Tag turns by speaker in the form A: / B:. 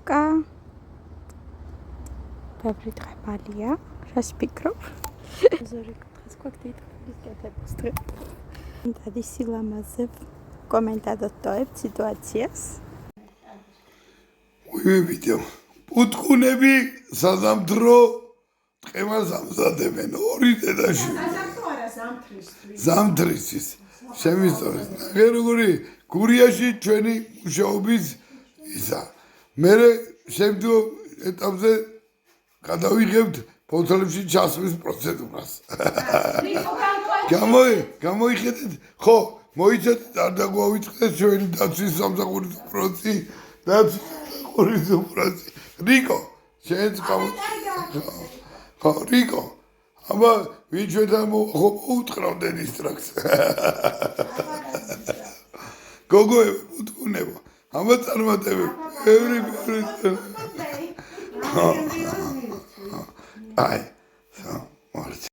A: კაკა. ბევრი დღებალია. რას ფიქრობ? ზორი კითხეს გვაქვს ის კეთებს დღე. დადი სილამაზებ კომენტადოთ სიტუაციას.
B: ვიდეო პუტკუნები საზამთრო ტყემას ამზადებენ ორი დედაში ზამთრისთვის შემისწორეს ნახე როგორი გურიაში ჩვენი მუშაობის ისა მე შემდგომ ეტაპზე გადავიღებთ ფოთოლებში ჩასვლის პროცედურას გამოიხედეთ ხო მოიცადეთ არ დაგვავიწყდეს ჩვენი დაცვის სამსახურის პროცესი რიკო შენც ხო რიკო აბა ვინ ჩვენთან მოუთხრავდნენ ისტრაქს გოგოებო პუტკუნებო აბა წარმატებები ბევრი აი